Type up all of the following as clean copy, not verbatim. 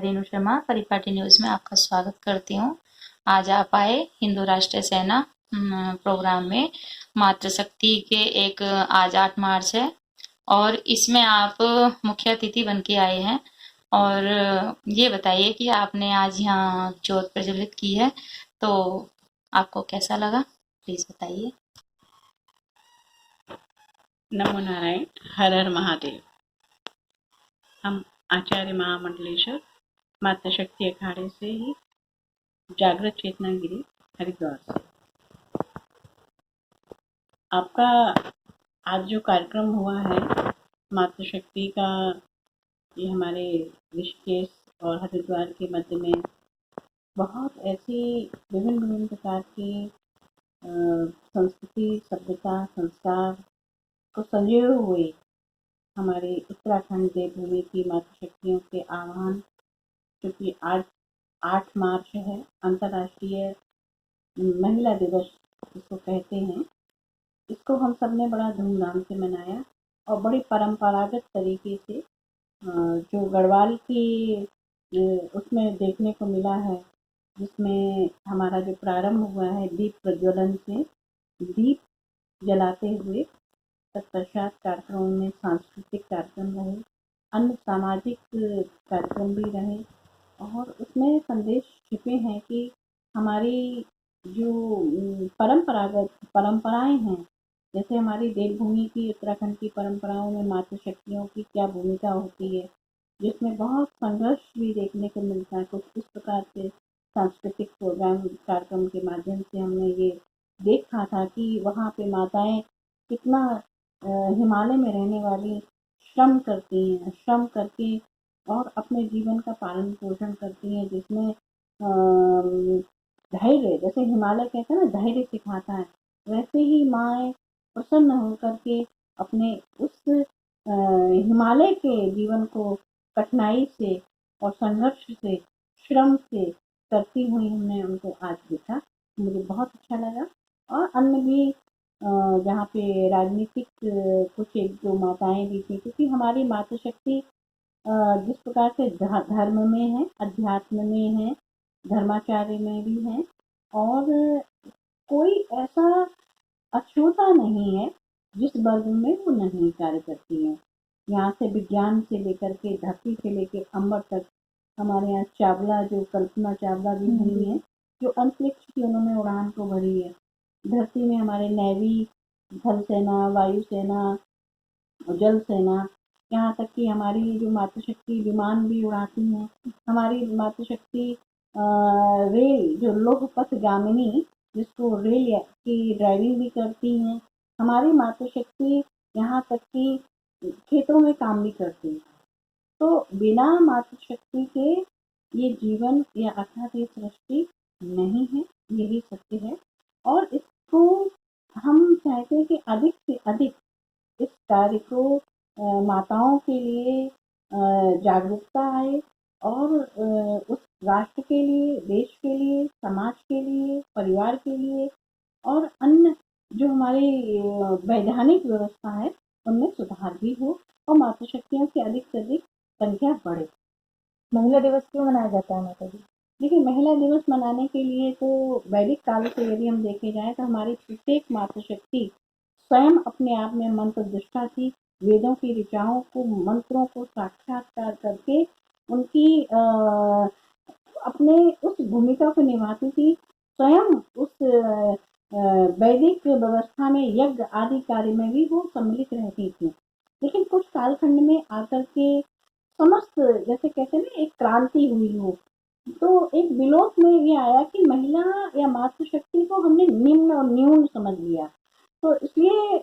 रेणु शर्मा परिपाटी न्यूज में आपका स्वागत करती हूँ। आज आप आए हिंदू राष्ट्रीय सेना प्रोग्राम में। मातृशक्ति के एक आज 8 मार्च है और इसमें आप मुख्य अतिथि बन के आए हैं। और ये बताइए कि आपने आज यहाँ ज्योत प्रज्वलित की है तो आपको कैसा लगा, प्लीज बताइए। नमो नारायण, हर हर महादेव। हम आचार्य महामंडलेश्वर मातृशक्ति अखाड़े से ही जागृत चेतना गिरी हरिद्वार से आपका आज जो कार्यक्रम हुआ है मातृशक्ति का, ये हमारे ऋषिकेश और हरिद्वार के मध्य में बहुत ऐसी विभिन्न प्रकार की संस्कृति, सभ्यता, संस्कार को संजोए हुए हमारे उत्तराखंड देवभूमि की मातृशक्तियों के आह्वान, क्योंकि आज 8 मार्च है, अंतर्राष्ट्रीय महिला दिवस इसको कहते हैं। इसको हम सब ने बड़ा धूमधाम से मनाया और बड़ी परंपरागत तरीके से जो गढ़वाल की उसमें देखने को मिला है, जिसमें हमारा जो प्रारंभ हुआ है दीप प्रज्वलन से, दीप जलाते हुए, तत्पश्चात कार्यक्रमों में सांस्कृतिक कार्यक्रम रहे, अन्य सामाजिक कार्यक्रम भी रहे और उसमें संदेश छिपे हैं कि हमारी जो परंपराएं हैं, जैसे हमारी देवभूमि की, उत्तराखंड की परंपराओं में मातृशक्तियों की क्या भूमिका होती है, जिसमें बहुत संघर्ष भी देखने को मिलता है। कुछ इस प्रकार से सांस्कृतिक प्रोग्राम कार्यक्रम के माध्यम से हमने ये देखा था कि वहाँ पे माताएं कितना हिमालय में रहने वाली श्रम करती हैं, श्रम करके और अपने जीवन का पालन पोषण करती हैं, जिसमें धैर्य, जैसे हिमालय कहते हैं ना धैर्य सिखाता है, वैसे ही माँ प्रसन्न होकर के अपने उस हिमालय के जीवन को कठिनाई से और संघर्ष से, श्रम से करती हुई हमने उनको आज देखा। मुझे बहुत अच्छा लगा। और अन्य भी जहाँ पे राजनीतिक कुछ एक दो माताएं भी थी, क्योंकि हमारी मातृशक्ति जिस प्रकार से धर्म में है, अध्यात्म में है, धर्माचार्य में भी है और कोई ऐसा अछूता नहीं है जिस वर्ग में वो नहीं कार्य करती है। यहाँ से विज्ञान से लेकर के, धरती से लेकर अंबर तक, हमारे यहाँ चावला, जो कल्पना चावला भी हुई है, जो अंतरिक्ष की उन्होंने उड़ान को भरी है। धरती में हमारे नेवी, थल सेना, वायु सेना, जल सेना, यहाँ तक कि हमारी जो मातृशक्ति विमान भी उड़ाती हैं। हमारी मातृशक्ति रेल, जो लोह पथ गामिनी, जिसको रेल की ड्राइविंग भी करती हैं। हमारी मातृशक्ति यहाँ तक कि खेतों में काम भी करती है। तो बिना मातृशक्ति के ये जीवन या अर्थात ये सृष्टि नहीं है, यही सत्य है। और इसको हम चाहते हैं कि अधिक से अधिक इस कार्य को माताओं के लिए जागरूकता आए और उस राष्ट्र के लिए, देश के लिए, समाज के लिए, परिवार के लिए और अन्य जो हमारी वैधानिक व्यवस्था है उनमें सुधार भी हो और मातृशक्तियों की अधिक से अधिक संख्या बढ़े। महिला दिवस क्यों मनाया जाता है माता जी? देखिए, महिला दिवस मनाने के लिए तो वैदिक काल से यदि हम देखे जाए तो हमारी प्रत्येक मातृशक्ति स्वयं अपने आप में मंत्र दृष्टा थी। वेदों की ऋचाओं को, मंत्रों को साक्षात्कार करके उनकी अपने उस भूमिका को निभाती थी। स्वयं उस वैदिक व्यवस्था में यज्ञ आदि कार्य में भी वो सम्मिलित रहती थी। लेकिन कुछ कालखंड में आकर के समस्त, जैसे कहते हैं ना, एक क्रांति हुई हो, तो एक विलोप में ये आया कि महिला या मातृशक्ति को हमने निम्न और न्यून समझ लिया। तो इसलिए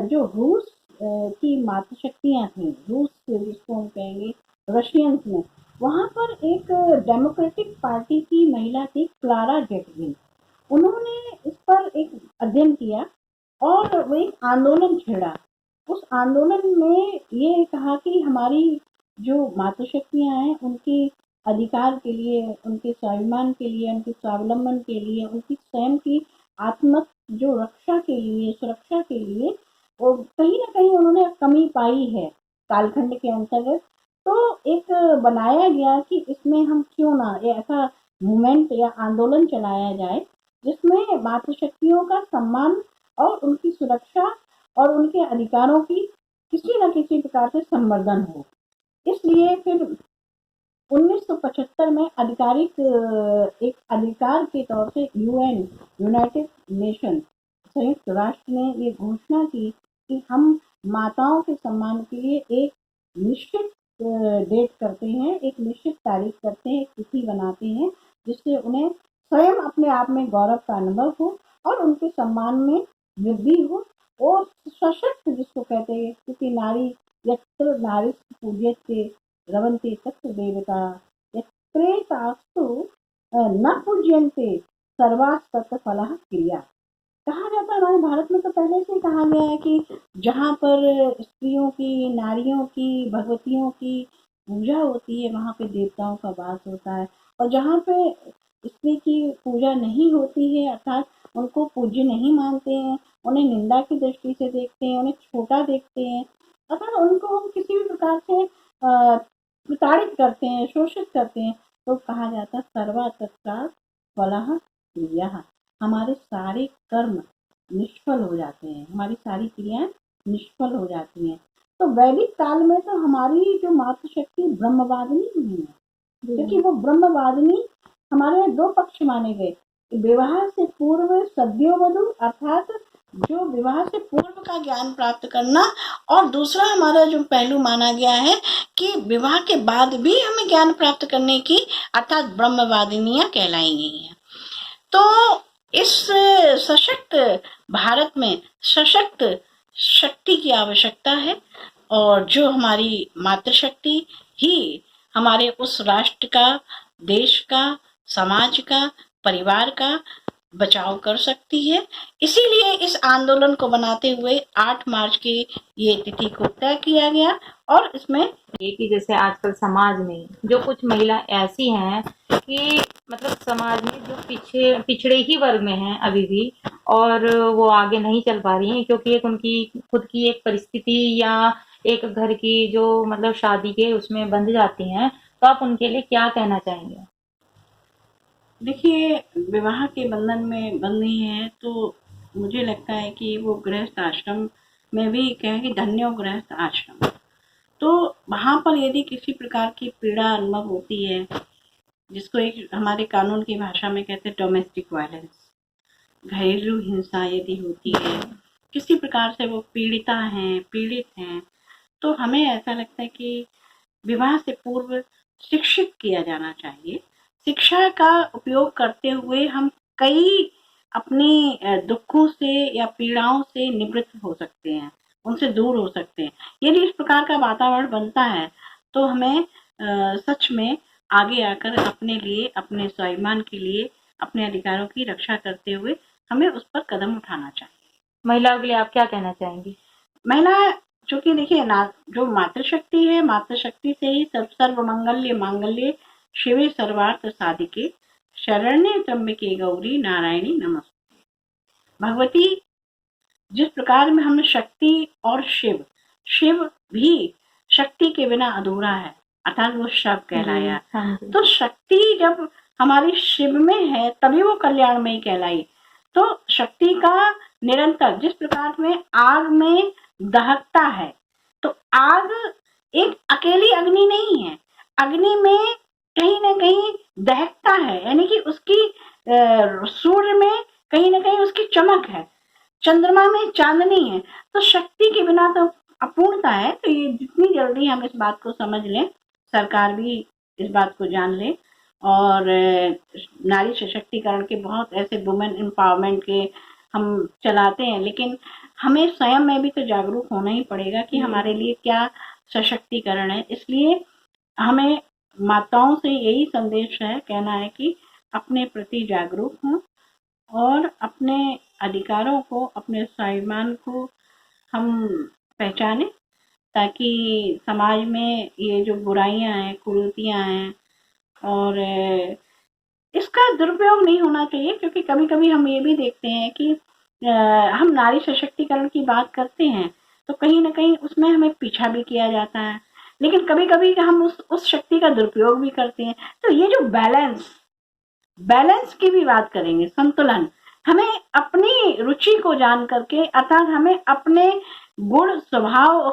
जो रूस की मातृशक्तियाँ थी, रूस जिसको हम कहेंगे रशियंस में, वहाँ पर एक डेमोक्रेटिक पार्टी की महिला थी, क्लारा जेटकिन। उन्होंने इस पर एक अध्ययन किया और वो एक आंदोलन छेड़ा। उस आंदोलन में ये कहा कि हमारी जो मातृशक्तियाँ हैं उनकी अधिकार के लिए, उनके स्वाभिमान के लिए, उनके स्वावलंबन के लिए, उनकी स्वयं की आत्मक जो रक्षा के लिए, सुरक्षा के लिए, वो कहीं ना कहीं उन्होंने कमी पाई है कालखंड के अंतर्गत। तो एक बनाया गया कि इसमें हम क्यों ना ऐसा मूवमेंट या आंदोलन चलाया जाए जिसमें मातृशक्तियों का सम्मान और उनकी सुरक्षा और उनके अधिकारों की किसी न किसी प्रकार से संवर्धन हो। इसलिए फिर 1975 में आधिकारिक एक अधिकार के तौर से यूएन, यूनाइटेड नेशन, संयुक्त राष्ट्र ने ये घोषणा की कि हम माताओं के सम्मान के लिए एक निश्चित डेट करते हैं, एक निश्चित तारीख करते हैं, एक तिथि बनाते हैं जिससे उन्हें स्वयं अपने आप में गौरव का अनुभव हो और उनके सम्मान में वृद्धि हो और सशक्त जिसको कहते हैं, क्योंकि नारी यत्र नारी पूज्यते रवंते तत्र देवता यत्रे तास्तु न पूज्यन्ते सर्वास्तत्र फलः क्रिया। कहा जाता है हमारे भारत में तो पहले से कहा गया है कि जहाँ पर स्त्रियों की, नारियों की, भगवतियों की पूजा होती है वहाँ पे देवताओं का वास होता है, और जहाँ पे स्त्री की पूजा नहीं होती है अर्थात उनको पूज्य नहीं मानते हैं, उन्हें निंदा की दृष्टि से देखते हैं, उन्हें छोटा देखते हैं, अर्थात उनको हम किसी भी प्रकार से प्रताड़ित करते हैं, शोषित करते हैं, तो कहा जाता है सर्वातत्रा फलः क्रिया, हमारे सारे कर्म निष्फल हो जाते हैं, हमारी सारी क्रियाएं निष्फल हो जाती हैं। तो वैदिक काल में तो हमारी जो मातृशक्ति ब्रह्मवादिनी नहीं है, क्योंकि वो ब्रह्मवादिनी हमारे दो पक्ष माने गए, विवाह से पूर्व सद्योवधू अर्थात जो विवाह से पूर्व का ज्ञान प्राप्त करना, और दूसरा हमारा जो पहलू माना गया है कि विवाह के बाद भी हमें ज्ञान प्राप्त करने की अर्थात ब्रह्मवादिनियां कहलाई गई हैं। तो इस सशक्त भारत में सशक्त शक्ति की आवश्यकता है, और जो हमारी मातृशक्ति ही हमारे उस राष्ट्र का, देश का, समाज का, परिवार का बचाव कर सकती है। इसीलिए इस आंदोलन को बनाते हुए 8 मार्च की ये तिथि को तय किया गया, और इसमें ये कि जैसे आजकल समाज में जो कुछ महिला ऐसी हैं कि मतलब समाज में जो पिछड़े ही वर्ग में हैं अभी भी, और वो आगे नहीं चल पा रही हैं क्योंकि एक उनकी खुद की एक परिस्थिति या एक घर की जो मतलब शादी के उसमें बंध जाती हैं, तो आप उनके लिए क्या कहना चाहेंगे? देखिए, विवाह के बंधन में बंध रही है तो मुझे लगता है कि वो गृहस्थ आश्रम में भी कहें कि धन्यो गृहस्थ आश्रम, तो वहाँ पर यदि किसी प्रकार की पीड़ा अनुभव होती है, जिसको एक हमारे कानून की भाषा में कहते हैं डोमेस्टिक वायलेंस, घरेलू हिंसा यदि होती है, किसी प्रकार से वो पीड़ित हैं, तो हमें ऐसा लगता है कि विवाह से पूर्व शिक्षित किया जाना चाहिए। शिक्षा का उपयोग करते हुए हम कई अपने दुखों से या पीड़ाओं से निवृत्त हो सकते हैं, उनसे दूर हो सकते हैं। यदि इस प्रकार का वातावरण बनता है तो हमें सच में आगे आकर अपने लिए, अपने स्वाभिमान के लिए, अपने अधिकारों की रक्षा करते हुए हमें उस पर कदम उठाना चाहिए। महिलाओं के लिए आप क्या कहना चाहेंगी? महिला चूंकि देखिए ना, जो मातृशक्ति है, मातृशक्ति से ही सर्व मंगल्य मांगल्य शिवे सर्वार्थ साधिके शरण्ये त्र्यंबके गौरी नारायणी नमस्ते। भगवती जिस प्रकार में हम शक्ति और शिव भी शक्ति के बिना अधूरा है, अर्थात वो शव कहलाया। तो शक्ति जब हमारी शिव में है तभी वो कल्याण में ही कहलाई। तो शक्ति का निरंतर जिस प्रकार में आग में दहकता है, तो आग एक अकेली अग्नि नहीं है, अग्नि में कहीं ना कहीं दहकता है, यानी कि उसकी सूर्य में कहीं ना कहीं उसकी चमक है, चंद्रमा में चांदनी है। तो शक्ति के बिना तो अपूर्णता है। तो ये जितनी जल्दी हम इस बात को समझ लें, सरकार भी इस बात को जान ले, और नारी सशक्तिकरण के बहुत ऐसे वुमेन एम्पावरमेंट के हम चलाते हैं, लेकिन हमें स्वयं में भी तो जागरूक होना ही पड़ेगा कि हमारे लिए क्या सशक्तिकरण है। इसलिए हमें माताओं से यही संदेश है, कहना है कि अपने प्रति जागरूक हों और अपने अधिकारों को, अपने स्वाभिमान को हम पहचानें, ताकि समाज में ये जो बुराइयां हैं, कुरीतियां हैं, और इसका दुरुपयोग नहीं होना चाहिए। क्योंकि कभी कभी हम ये भी देखते हैं कि हम नारी सशक्तिकरण की बात करते हैं तो कहीं ना कहीं उसमें हमें पीछा भी किया जाता है। लेकिन कभी कभी हम उस शक्ति का दुरुपयोग भी करते हैं। तो ये जो बैलेंस की भी बात करेंगे, संतुलन, हमें अपनी रुचि को जान करके, अर्थात हमें अपने गुण, स्वभाव,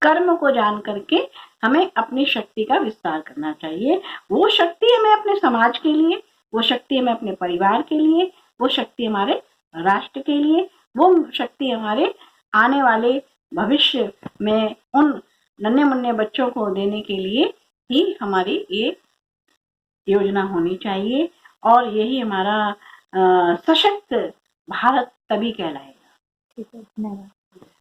कर्म को जान करके हमें अपनी शक्ति का विस्तार करना चाहिए। वो शक्ति हमें अपने समाज के लिए, वो शक्ति हमें अपने परिवार के लिए, वो शक्ति हमारे राष्ट्र के लिए, वो शक्ति हमारे आने वाले भविष्य में उन नन्हे मुन्ने बच्चों को देने के लिए ही हमारी ये योजना होनी चाहिए। और यही हमारा सशक्त भारत तभी कहलाएगा। ठीक है, धन्यवाद।